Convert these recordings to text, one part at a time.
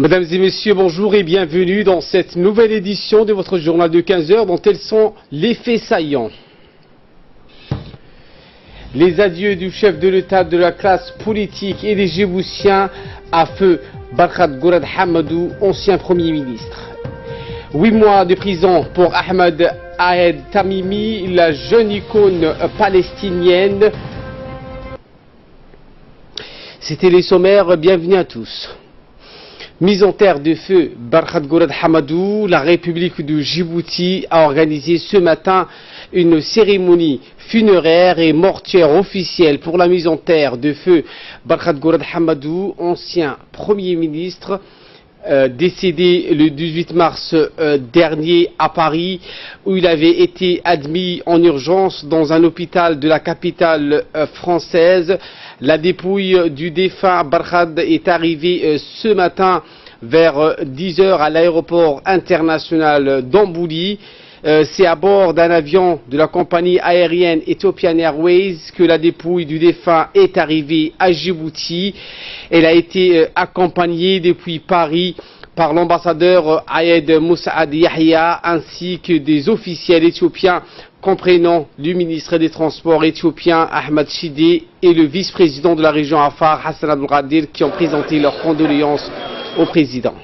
Mesdames et messieurs, bonjour et bienvenue dans cette nouvelle édition de votre journal de 15 heures dont tels sont les faits saillants. Les adieux du chef de l'État, de la classe politique et des Djiboutiens à feu Barkhad Gourad Hamadou, ancien Premier ministre. 8 mois de prison pour Ahmed Ahed Tamimi, la jeune icône palestinienne. C'était les sommaires, bienvenue à tous. Mise en terre de feu Barkhad Gourad Hamadou, la République de Djibouti a organisé ce matin une cérémonie funéraire et mortuaire officielle pour la mise en terre de feu Barkhad Gourad Hamadou, ancien Premier ministre, décédé le 18 mars dernier à Paris, où il avait été admis en urgence dans un hôpital de la capitale française. La dépouille du défunt Barkhad est arrivée ce matin vers 10 h à l'aéroport international d'Ambouli. C'est à bord d'un avion de la compagnie aérienne Ethiopian Airways que la dépouille du défunt est arrivée à Djibouti. Elle a été accompagnée depuis Paris par l'ambassadeur Ayed Moussaad Yahya ainsi que des officiels éthiopiens comprenant le ministre des Transports éthiopien Ahmed Shide et le vice-président de la région Afar Hassan Abdelkader qui ont présenté leurs condoléances au président.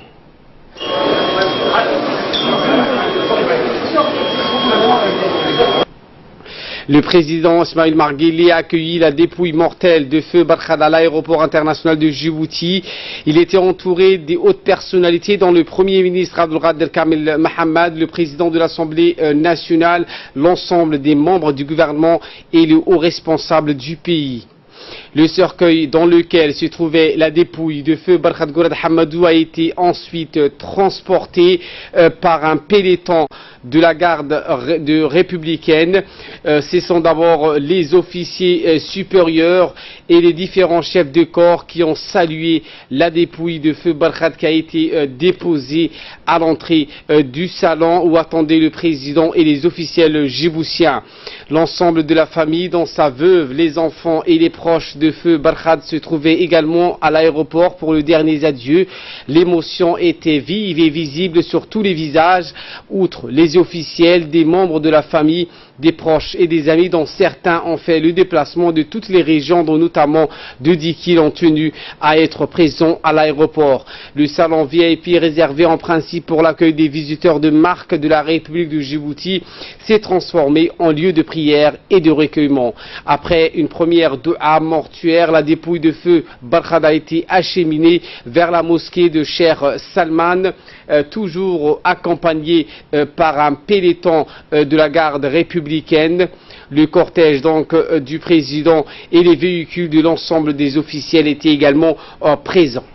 Le président Ismail Margueli a accueilli la dépouille mortelle de feu Barkhad à l'aéroport international de Djibouti. Il était entouré des hautes personnalités dont le Premier ministre Abdelkader Kamel Mohamed, le président de l'Assemblée nationale, l'ensemble des membres du gouvernement et les hauts responsables du pays. Le cercueil dans lequel se trouvait la dépouille de feu Barkhad Gourad Hamadou a été ensuite transporté par un peloton de la garde républicaine. Ce sont d'abord les officiers supérieurs et les différents chefs de corps qui ont salué la dépouille de feu Barkhad qui a été déposée à l'entrée du salon où attendaient le président et les officiels djiboutiens. L'ensemble de la famille, dont sa veuve, les enfants et les proches de feu Barkhad se trouvaient également à l'aéroport pour le dernier adieu. L'émotion était vive et visible sur tous les visages, outre les officiels, des membres de la famille, des proches et des amis dont certains ont fait le déplacement de toutes les régions, dont notamment de Dikil ont tenu à être présents à l'aéroport. Le salon VIP réservé en principe pour l'accueil des visiteurs de marque de la République de Djibouti s'est transformé en lieu de prière et de recueillement. Après une première doua mortuaire, la dépouille de feu Barkhad a été acheminée vers la mosquée de Cheikh Salman, toujours accompagné par un peloton de la garde républicaine. Le cortège donc du président et les véhicules de l'ensemble des officiels étaient également présents.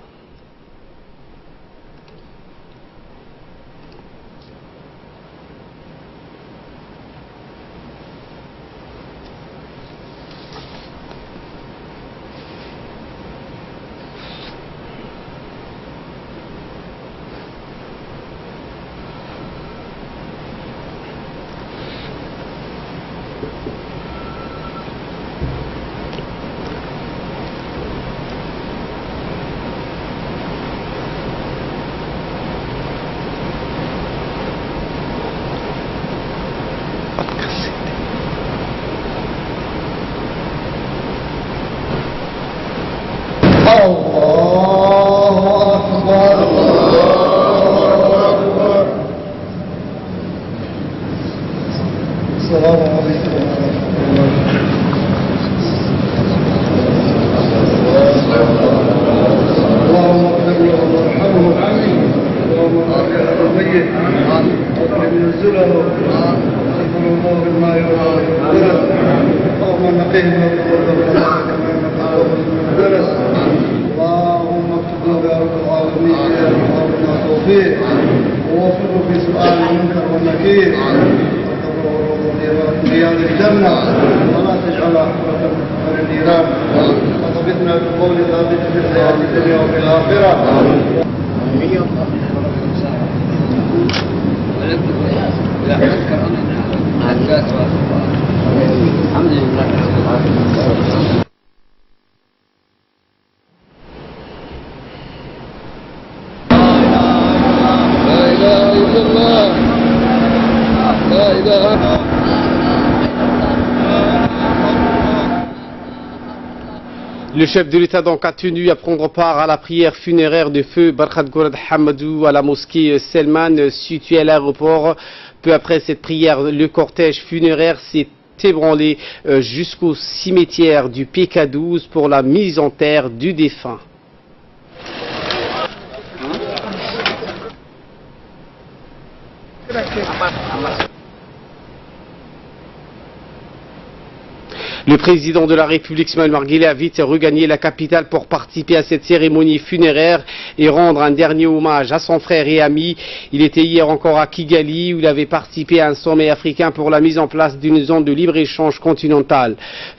ووفقه في سؤال المنكر والنكير رياض الجنة ولا تجعلها حفرة من النيران وثبتنا بقول ثابت في الحياة الدنيا وفي الآخرة. الحمد لله. Le chef de l'État donc a tenu à prendre part à la prière funéraire de feu Barkhad Gourad Hamadou à la mosquée Selman située à l'aéroport. Peu après cette prière, le cortège funéraire s'est ébranlé jusqu'au cimetière du PK12 pour la mise en terre du défunt. Le président de la République, Ismaïl Marguilé, a vite regagné la capitale pour participer à cette cérémonie funéraire et rendre un dernier hommage à son frère et ami. Il était hier encore à Kigali où il avait participé à un sommet africain pour la mise en place d'une zone de libre-échange continentale.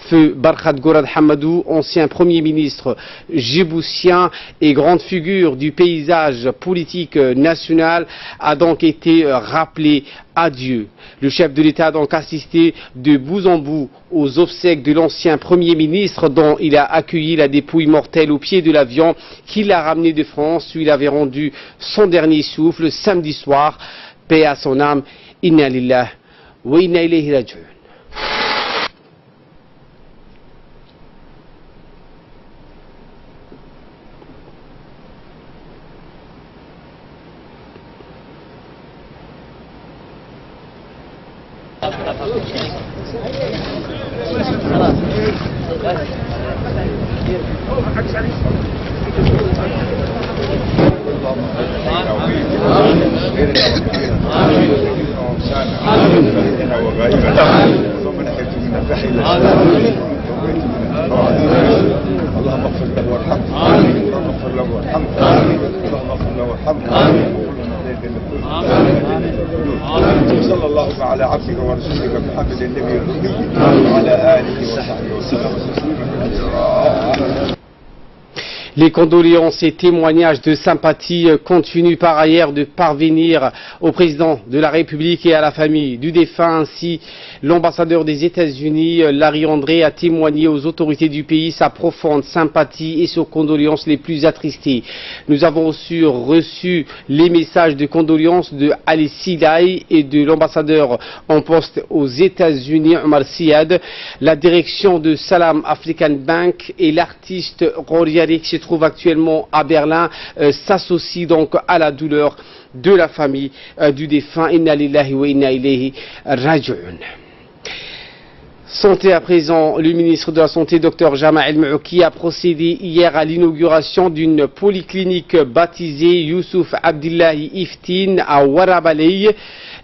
Feu Barkhad Gourad Hamadou, ancien Premier ministre djiboutien et grande figure du paysage politique national, a donc été rappelé à Dieu. Le chef de l'État a donc assisté de bout en bout aux obsèques de l'ancien Premier ministre dont il a accueilli la dépouille mortelle au pied de l'avion qui l'a ramené de France où il avait rendu son dernier souffle samedi soir. Paix à son âme. Inna lillah wa inna ilayhi raji'un. اللهم اغفر له وارحمه اللهم اغفر له وارحمه اللهم اغفر له وارحمه صلى الله على عبدك ورسولك محمد النبي الأمي وعلى آله وصحبه وسلم تسليما. Les condoléances et témoignages de sympathie continuent par ailleurs de parvenir au président de la République et à la famille du défunt. Ainsi, l'ambassadeur des États-Unis, Larry André, a témoigné aux autorités du pays sa profonde sympathie et ses condoléances les plus attristées. Nous avons aussi reçu les messages de condoléances de Ali Sidaï et de l'ambassadeur en poste aux États-Unis, Omar Siad. La direction de Salam African Bank et l'artiste Rory Yarik se trouve actuellement à Berlin, s'associe donc à la douleur de la famille du défunt. Inna lillahi wa inna ilayhi raji'un. Santé à présent, le ministre de la Santé, Dr Jamal El-Mouki, a procédé hier à l'inauguration d'une polyclinique baptisée Youssouf Abdillahi Iftin à Warabaley.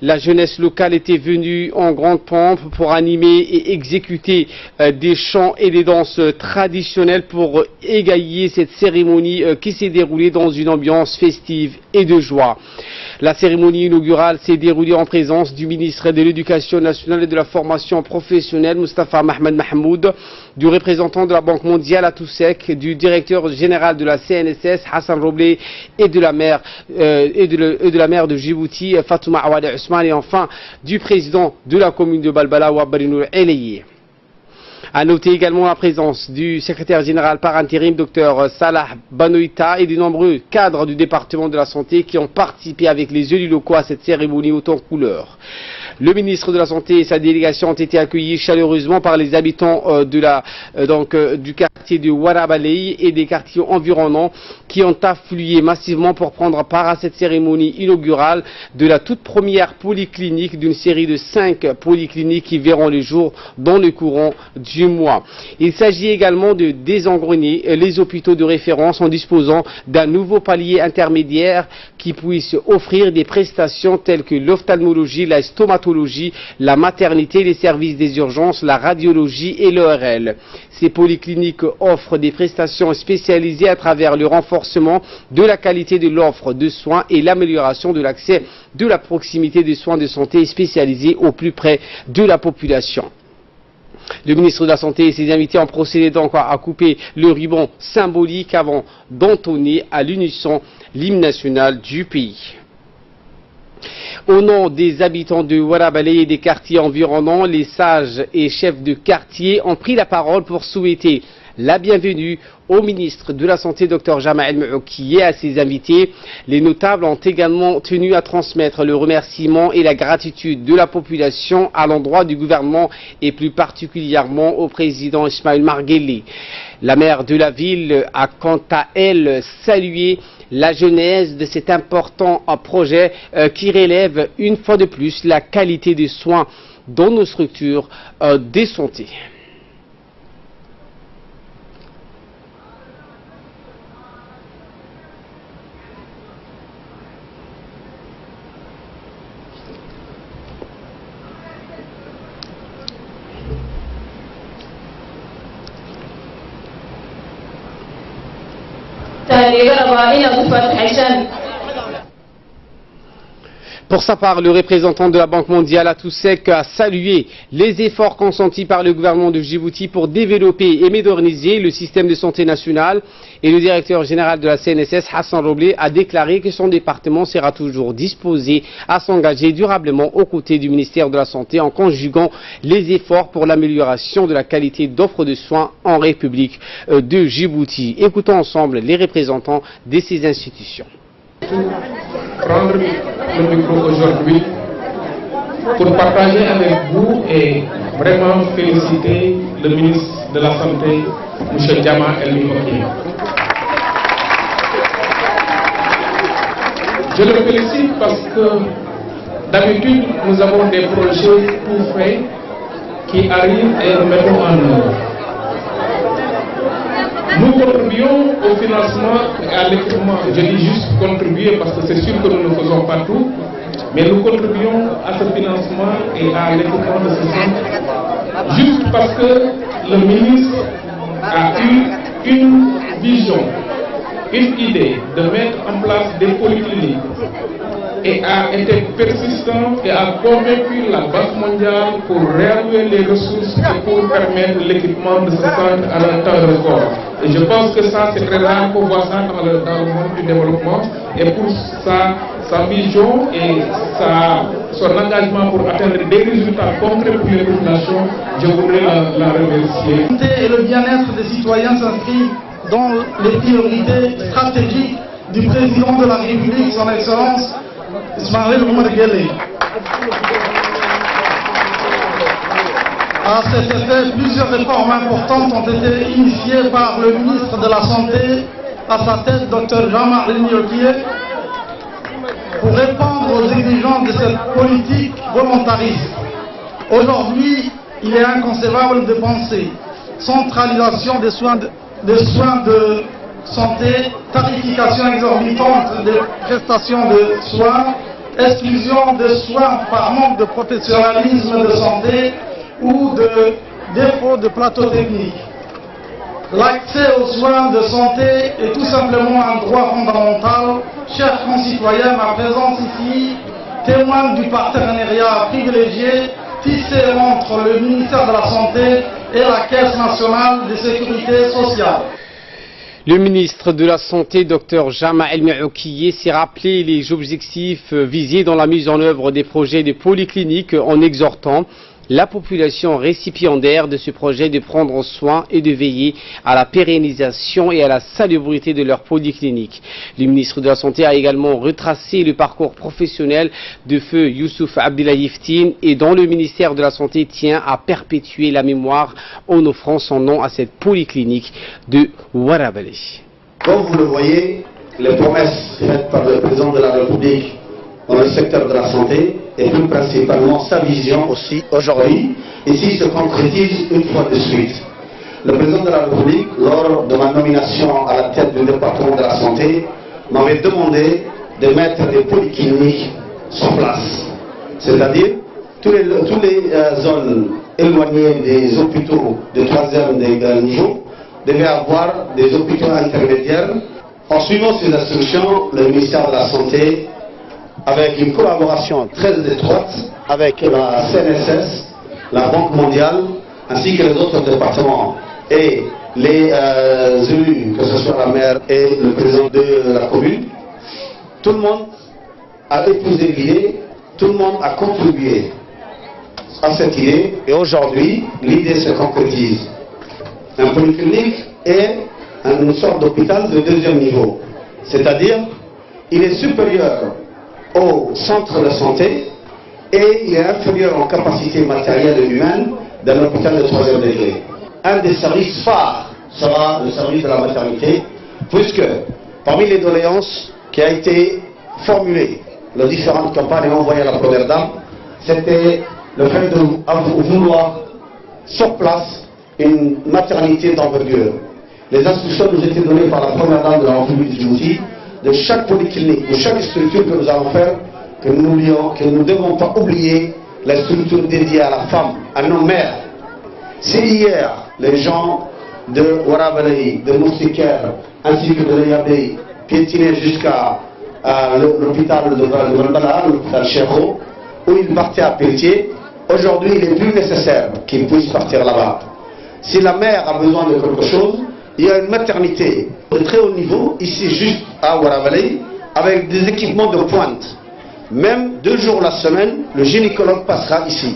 La jeunesse locale était venue en grande pompe pour animer et exécuter des chants et des danses traditionnelles pour égayer cette cérémonie qui s'est déroulée dans une ambiance festive et de joie. La cérémonie inaugurale s'est déroulée en présence du ministre de l'Éducation nationale et de la formation professionnelle, Moustapha Mohamed Mahmoud, du représentant de la Banque mondiale à Toussek, du directeur général de la CNSS, Hassan Roblé, et de la maire de Djibouti, Fatouma Awad Ousmane, et enfin du président de la commune de Balbala, Wabarinour Eleye. À noter également la présence du secrétaire général par intérim, Dr Salah Banoïta, et de nombreux cadres du département de la santé qui ont participé avec les élus locaux à cette cérémonie haute en couleur. Le ministre de la Santé et sa délégation ont été accueillis chaleureusement par les habitants du quartier de Warabaley et des quartiers environnants qui ont afflué massivement pour prendre part à cette cérémonie inaugurale de la toute première polyclinique d'une série de 5 polycliniques qui verront le jour dans le courant du mois. Il s'agit également de désengrener les hôpitaux de référence en disposant d'un nouveau palier intermédiaire qui puisse offrir des prestations telles que l'ophtalmologie, la stomatologie, la maternité, les services des urgences, la radiologie et l'ORL. Ces polycliniques offrent des prestations spécialisées à travers le renforcement de la qualité de l'offre de soins et l'amélioration de l'accès de la proximité des soins de santé spécialisés au plus près de la population. Le ministre de la Santé et ses invités ont procédé donc à couper le ruban symbolique avant d'entonner à l'unisson l'hymne national du pays. Au nom des habitants de Warabaley et des quartiers environnants, les sages et chefs de quartier ont pris la parole pour souhaiter la bienvenue au ministre de la Santé, Dr Jama El Maouki, et à ses invités. Les notables ont également tenu à transmettre le remerciement et la gratitude de la population à l'endroit du gouvernement et plus particulièrement au président Ismail Margueli. La maire de la ville a quant à elle salué la genèse de cet important projet qui relève une fois de plus la qualité des soins dans nos structures de santé. Pour sa part, le représentant de la Banque mondiale Atousek a salué les efforts consentis par le gouvernement de Djibouti pour développer et moderniser le système de santé national. Et le directeur général de la CNSS, Hassan Roblé, a déclaré que son département sera toujours disposé à s'engager durablement aux côtés du ministère de la Santé en conjuguant les efforts pour l'amélioration de la qualité d'offre de soins en République de Djibouti. Écoutons ensemble les représentants de ces institutions. Prendre le micro aujourd'hui pour partager avec vous et vraiment féliciter le ministre de la Santé, M. Jama El Maouki. Je le félicite parce que d'habitude nous avons des projets tout faits qui arrivent et nous mettons en œuvre. Nous contribuons au financement et à l'équipement. Je dis juste contribuer parce que c'est sûr que nous ne faisons pas tout, mais nous contribuons à ce financement et à l'équipement de ce centre, juste parce que le ministre a eu une vision, une idée de mettre en place des polycliniques et a été persistant et a convaincu la Banque mondiale pour réallouer les ressources et pour permettre l'équipement de ce centre à un temps record. Et je pense que ça, c'est très rare qu'on voit ça dans le monde du développement. Et pour sa vision et son engagement pour atteindre des résultats concrets pour les populations, je voudrais la remercier. La santé et le bien-être des citoyens s'inscrivent dans les priorités stratégiques du président de la République, son Excellence Ismail Margueli. À cet effet, plusieurs réformes importantes ont été initiées par le ministre de la Santé, à sa tête, Dr Jama El Maouki, pour répondre aux exigences de cette politique volontariste. Aujourd'hui, il est inconcevable de penser centralisation des soins de santé, tarification exorbitante des prestations de soins, exclusion de soins par manque de professionnalisme de santé ou de défaut de plateau technique. L'accès aux soins de santé est tout simplement un droit fondamental. Chers concitoyens, ma présence ici témoigne du partenariat privilégié tissé entre le ministère de la Santé et la Caisse nationale de sécurité sociale. Le ministre de la Santé, Dr Jama El Maouki, s'est rappelé les objectifs visés dans la mise en œuvre des projets de polyclinique en exhortant la population récipiendaire de ce projet de prendre soin et de veiller à la pérennisation et à la salubrité de leur polyclinique. Le ministre de la Santé a également retracé le parcours professionnel de feu Youssouf Abdellahi Ftine et dont le ministère de la Santé tient à perpétuer la mémoire en offrant son nom à cette polyclinique de Warabali. Comme vous le voyez, les promesses faites par le président de la République dans le secteur de la santé et plus principalement sa vision aussi aujourd'hui, ici se concrétise une fois de suite. Le président de la République, lors de ma nomination à la tête du département de la santé, m'avait demandé de mettre des polycliniques sur place. C'est-à-dire, toutes les zones éloignées des hôpitaux de troisième niveau devaient avoir des hôpitaux intermédiaires. En suivant ces instructions, le ministère de la Santé, avec une collaboration très étroite avec la CNSS, la Banque mondiale, ainsi que les autres départements et les élus, que ce soit la maire et le président de la commune, tout le monde a épousé l'idée, tout le monde a contribué à cette idée et aujourd'hui, l'idée se concrétise. Un polyclinique est une sorte d'hôpital de deuxième niveau. C'est-à-dire, il est supérieur au centre de santé et il est inférieur en capacité matérielle et humaine d'un hôpital de troisième degré. Un des services phares sera le service de la maternité, puisque parmi les doléances qui a été formulées, les différentes campagnes envoyées à la première dame, c'était le fait de vouloir sur place une maternité d'envergure. Les instructions nous étaient données par la première dame de la République du Djibouti, de chaque polyclinique, de chaque structure que nous allons faire, que nous ne devons pas oublier la structure dédiée à la femme, à nos mères. Si hier, les gens de Warabalaï, de Moustiquaire, ainsi que de l'Ayabé, piétinaient jusqu'à l'hôpital de Vandala, l'hôpital Chéro, où ils partaient à Pelletier, aujourd'hui il est plus nécessaire qu'ils puissent partir là-bas. Si la mère a besoin de quelque chose, il y a une maternité de très haut niveau, ici juste à Warabalaï, avec des équipements de pointe. Même 2 jours la semaine, le gynécologue passera ici.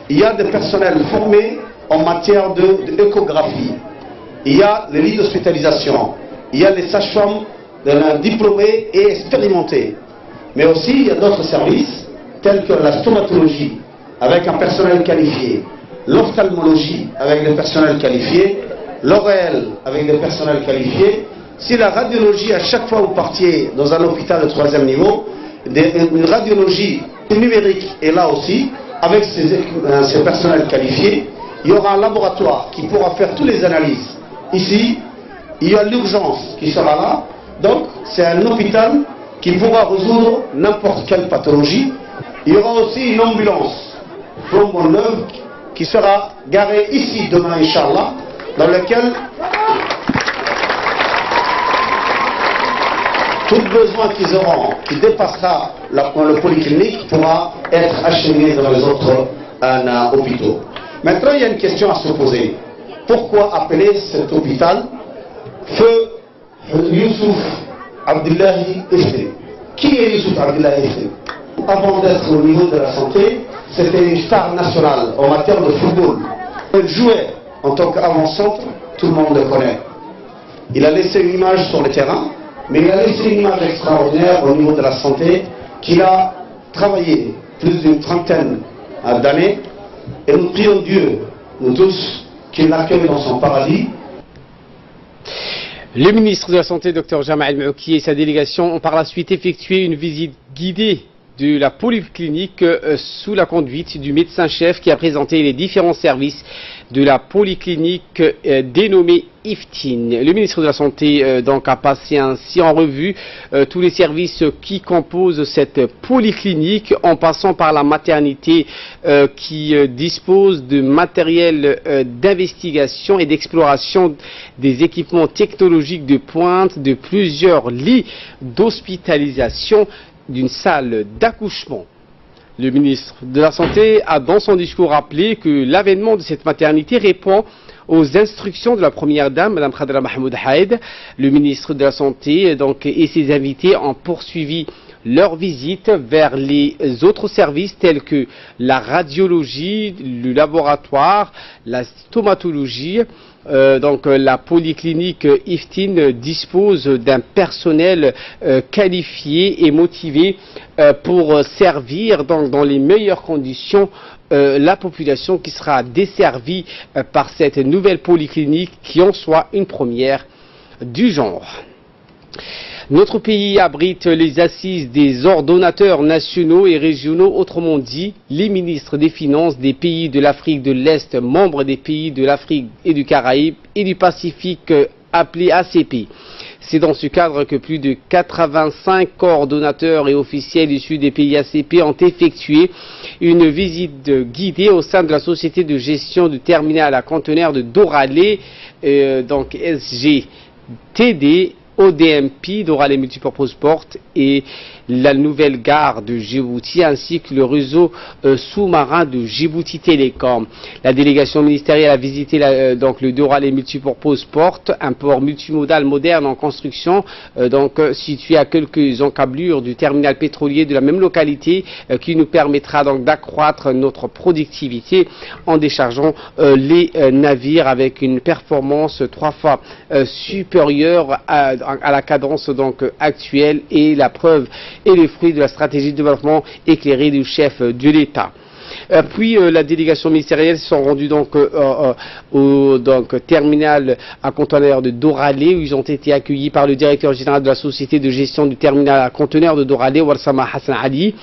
Il y a des personnels formés en matière d'échographie. Il y a les lits d'hospitalisation. Il y a les sages-femmes diplômées et expérimentées. Mais aussi, il y a d'autres services, tels que la stomatologie, avec un personnel qualifié, l'ophtalmologie, avec des personnels qualifiés, l'ORL, avec des personnels qualifiés. Si la radiologie, à chaque fois que vous partiez dans un hôpital de 3e niveau, une radiologie numérique est là aussi, avec ces personnels qualifiés, il y aura un laboratoire qui pourra faire toutes les analyses. Ici, il y a l'urgence qui sera là, donc c'est un hôpital qui pourra résoudre n'importe quelle pathologie. Il y aura aussi une ambulance flambant neuve qui sera garée ici demain, Inch'Allah, dans laquelle tout besoin qu'ils auront, qui dépassera le polyclinique, pourra être acheminé dans les autres hôpitaux. Maintenant, il y a une question à se poser. Pourquoi appeler cet hôpital Feu Youssouf Abdullahi Ifri? Qui est Youssouf Abdullahi Ifri? Avant d'être au niveau de la santé, c'était une star nationale en matière de football. Il jouait en tant qu'avant-centre, tout le monde le connaît. Il a laissé une image sur le terrain, mais il a laissé une image extraordinaire au niveau de la santé, qu'il a travaillé plus d'une 30aine d'années. Et nous prions Dieu, nous tous, qu'il l'accueille dans son paradis. Le ministre de la Santé, Dr Jamal Mouki, et sa délégation ont par la suite effectué une visite guidée de la polyclinique sous la conduite du médecin-chef qui a présenté les différents services de la polyclinique dénommée Iftin. Le ministre de la Santé donc a passé ainsi en revue tous les services qui composent cette polyclinique, en passant par la maternité qui dispose de matériel d'investigation et d'exploration, des équipements technologiques de pointe, de plusieurs lits d'hospitalisation, d'une salle d'accouchement. Le ministre de la Santé a dans son discours rappelé que l'avènement de cette maternité répond aux instructions de la première dame, Mme Khadra Mahmoud Haïd. Le ministre de la Santé donc, et ses invités ont poursuivi leur visite vers les autres services tels que la radiologie, le laboratoire, la stomatologie. Donc la polyclinique Iftin dispose d'un personnel qualifié et motivé pour servir dans les meilleures conditions la population qui sera desservie par cette nouvelle polyclinique qui en soit une première du genre. Notre pays abrite les assises des ordonnateurs nationaux et régionaux, autrement dit, les ministres des Finances des pays de l'Afrique de l'Est, membres des pays de l'Afrique et du Caraïbe et du Pacifique, appelés ACP. C'est dans ce cadre que plus de 85 coordonnateurs et officiels issus des pays ACP ont effectué une visite guidée au sein de la société de gestion du terminal à conteneurs de Doralé, donc SGTD, ODMP, Doralé Multipurpose Port, et la nouvelle gare de Djibouti, ainsi que le réseau sous-marin de Djibouti Télécom. La délégation ministérielle a visité donc le Doralé Multipurpose Port, un port multimodal moderne en construction, situé à quelques encablures du terminal pétrolier de la même localité, qui nous permettra donc d'accroître notre productivité en déchargeant les navires avec une performance 3 fois supérieure à la cadence actuelle, et la preuve et le fruit de la stratégie de développement éclairée du chef de l'État. Puis la délégation ministérielle se sont rendus au terminal à conteneurs de Doralé, où ils ont été accueillis par le directeur général de la société de gestion du terminal à conteneurs de Doralé, Warsama Hassan Ali,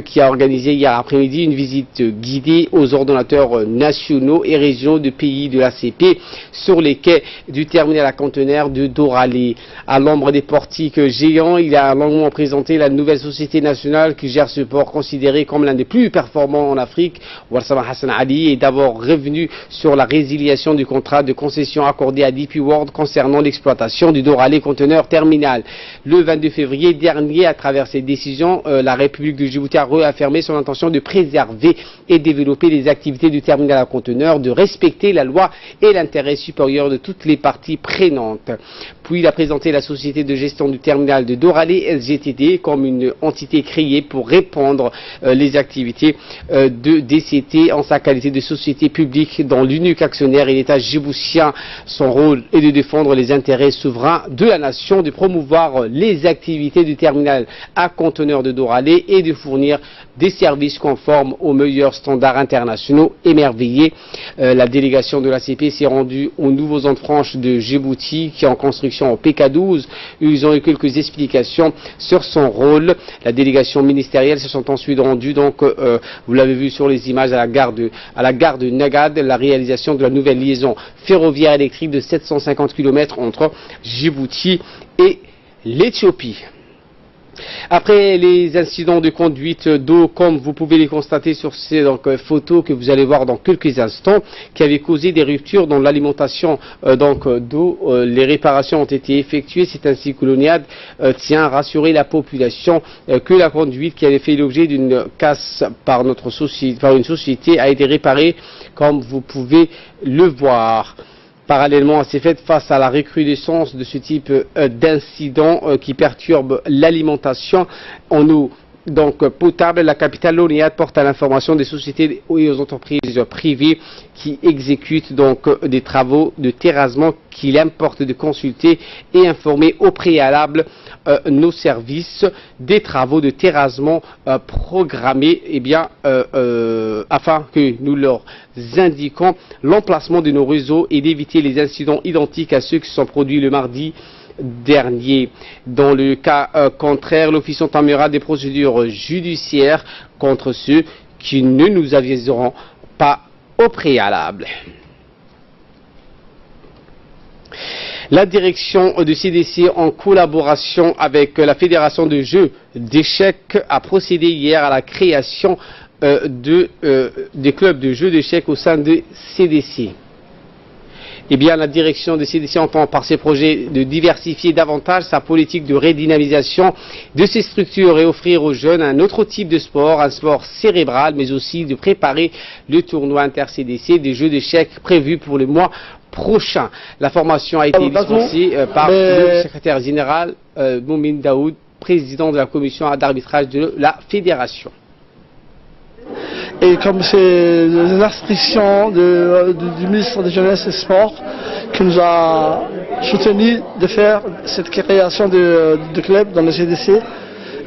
qui a organisé hier après-midi une visite guidée aux ordonnateurs nationaux et régionaux de pays de l'ACP sur les quais du terminal à conteneurs de Doralé. À l'ombre des portiques géants, il a longuement présenté la nouvelle société nationale qui gère ce port considéré comme l'un des plus performants en Afrique. Warsama Hassan Ali est d'abord revenu sur la résiliation du contrat de concession accordé à DP World concernant l'exploitation du Doralé Conteneur Terminal. Le 22 février dernier, à travers ces décisions, la République de Djibouti a réaffirmé son intention de préserver et développer les activités du terminal à conteneurs, de respecter la loi et l'intérêt supérieur de toutes les parties prenantes. Puis il a présenté la société de gestion du terminal de Doralé, SGTD, comme une entité créée pour répandre les activités de DCT en sa qualité de société publique dont l'unique actionnaire est l'État djiboutien. Son rôle est de défendre les intérêts souverains de la nation, de promouvoir les activités du terminal à conteneurs de Doralé et de fournir des services conformes aux meilleurs standards internationaux émerveillés. La délégation de l'ACP s'est rendue aux nouveaux zones franches de Djibouti, qui est en construction au PK12, où ils ont eu quelques explications sur son rôle. La délégation ministérielle se sont ensuite rendues, vous l'avez vu sur les images, à la gare de Nagad, la réalisation de la nouvelle liaison ferroviaire électrique de 750 km entre Djibouti et l'Éthiopie. Après les incidents de conduite d'eau, comme vous pouvez les constater sur ces photos que vous allez voir dans quelques instants, qui avaient causé des ruptures dans l'alimentation d'eau, les réparations ont été effectuées. C'est ainsi que l'ONIAD tient à rassurer la population que la conduite qui avait fait l'objet d'une casse par une société a été réparée, comme vous pouvez le voir. Parallèlement à ces faits, face à la recrudescence de ce type d'incidents qui perturbent l'alimentation en eau potable, la capitale l'ONIAD porte à l'information des sociétés et aux entreprises privées qui exécutent des travaux de terrassement qu'il importe de consulter et informer au préalable nos services des travaux de terrassement programmés, afin que nous leur indiquions l'emplacement de nos réseaux et d'éviter les incidents identiques à ceux qui sont produits le mardi dernier. Dans le cas contraire, l'Office entamera des procédures judiciaires contre ceux qui ne nous aviseront pas au préalable. La direction de CDC, en collaboration avec la Fédération de jeux d'échecs, a procédé hier à la création des clubs de jeux d'échecs au sein de CDC. La direction de CDC entend par ces projets de diversifier davantage sa politique de redynamisation de ces structures et offrir aux jeunes un autre type de sport, un sport cérébral, mais aussi de préparer le tournoi inter-CDC des jeux d'échecs prévu pour le mois prochain. La formation a été dispensée par le secrétaire général Moumin Daoud, président de la commission d'arbitrage de la fédération. Et comme c'est l'instruction du ministre de Jeunesse et Sport qui nous a soutenu de faire cette création de club dans le CDC.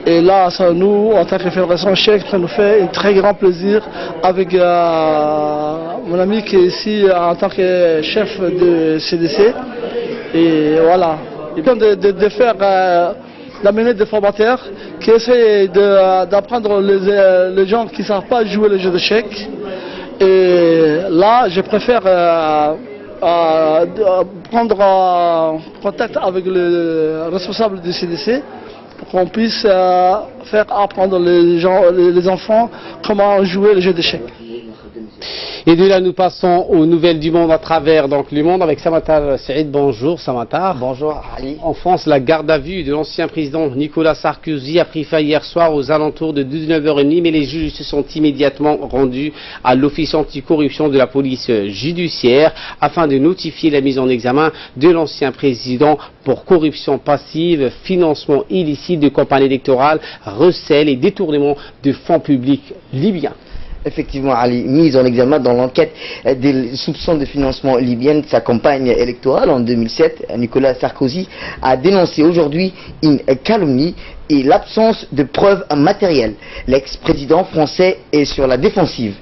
Et là, nous, en tant que fédération chèque, ça nous fait un très grand plaisir avec mon ami qui est ici en tant que chef de CDC. Et voilà. Et puis de faire d'amener des formateurs qui essaient d'apprendre les gens qui ne savent pas jouer le jeu d'échecs. Et là, je préfère prendre contact avec le responsable du CDC pour qu'on puisse faire apprendre les enfants comment jouer le jeu d'échecs. Et de là, nous passons aux nouvelles du monde à travers donc, le monde avec Samatar Saïd. Bonjour Samatar. Bonjour Ali. En France, la garde à vue de l'ancien président Nicolas Sarkozy a pris fin hier soir aux alentours de 19h30, mais les juges se sont immédiatement rendus à l'office anticorruption de la police judiciaire afin de notifier la mise en examen de l'ancien président pour corruption passive, financement illicite de campagne électorale, recel et détournement de fonds publics libyens. Effectivement, Ali, mise en examen dans l'enquête des soupçons de financement libyen de sa campagne électorale en 2007, Nicolas Sarkozy a dénoncé aujourd'hui une calomnie et l'absence de preuves matérielles. L'ex-président français est sur la défensive.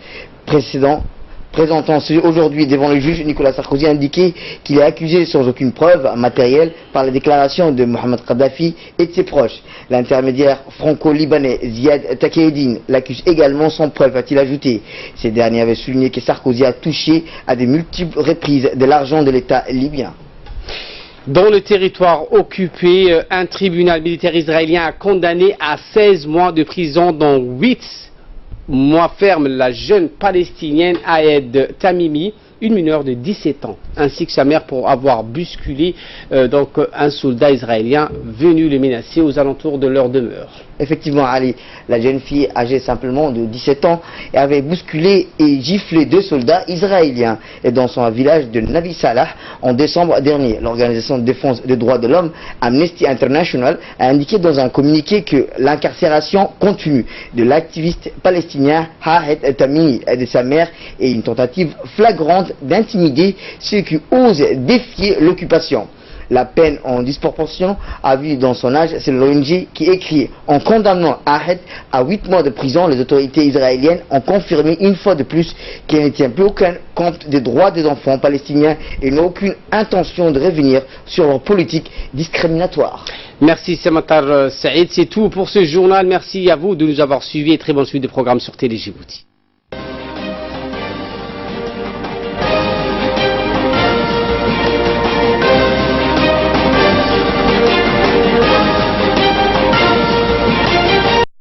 Présentant aujourd'hui devant le juge, Nicolas Sarkozy a indiqué qu'il est accusé sans aucune preuve matérielle par les déclarations de Mohamed Kadhafi et de ses proches. L'intermédiaire franco-libanais Ziad Takieddine l'accuse également sans preuve, a-t-il ajouté. Ces derniers avaient souligné que Sarkozy a touché à de multiples reprises de l'argent de l'État libyen. Dans le territoire occupé, un tribunal militaire israélien a condamné à 16 mois de prison dont 8 mois ferme la jeune palestinienne Ahed Tamimi, une mineure de 17 ans, ainsi que sa mère pour avoir bousculé un soldat israélien venu le menacer aux alentours de leur demeure. Effectivement, Ali, la jeune fille âgée simplement de 17 ans avait bousculé et giflé 2 soldats israéliens et dans son village de Nabi Salah en décembre dernier. L'organisation de défense des droits de l'homme Amnesty International a indiqué dans un communiqué que l'incarcération continue de l'activiste palestinien Ahed Tamimi et de sa mère est une tentative flagrante d'intimider ceux qui osent défier l'occupation. La peine en disproportion a vu dans son âge, c'est l'ONG qui écrit en condamnant Ahed à 8 mois de prison. Les autorités israéliennes ont confirmé une fois de plus qu'elles ne tiennent plus aucun compte des droits des enfants palestiniens et n'ont aucune intention de revenir sur leur politique discriminatoire. Merci Samatar Saïd, c'est tout pour ce journal. Merci à vous de nous avoir suivis et très bonne suite de programme sur Télé Djibouti.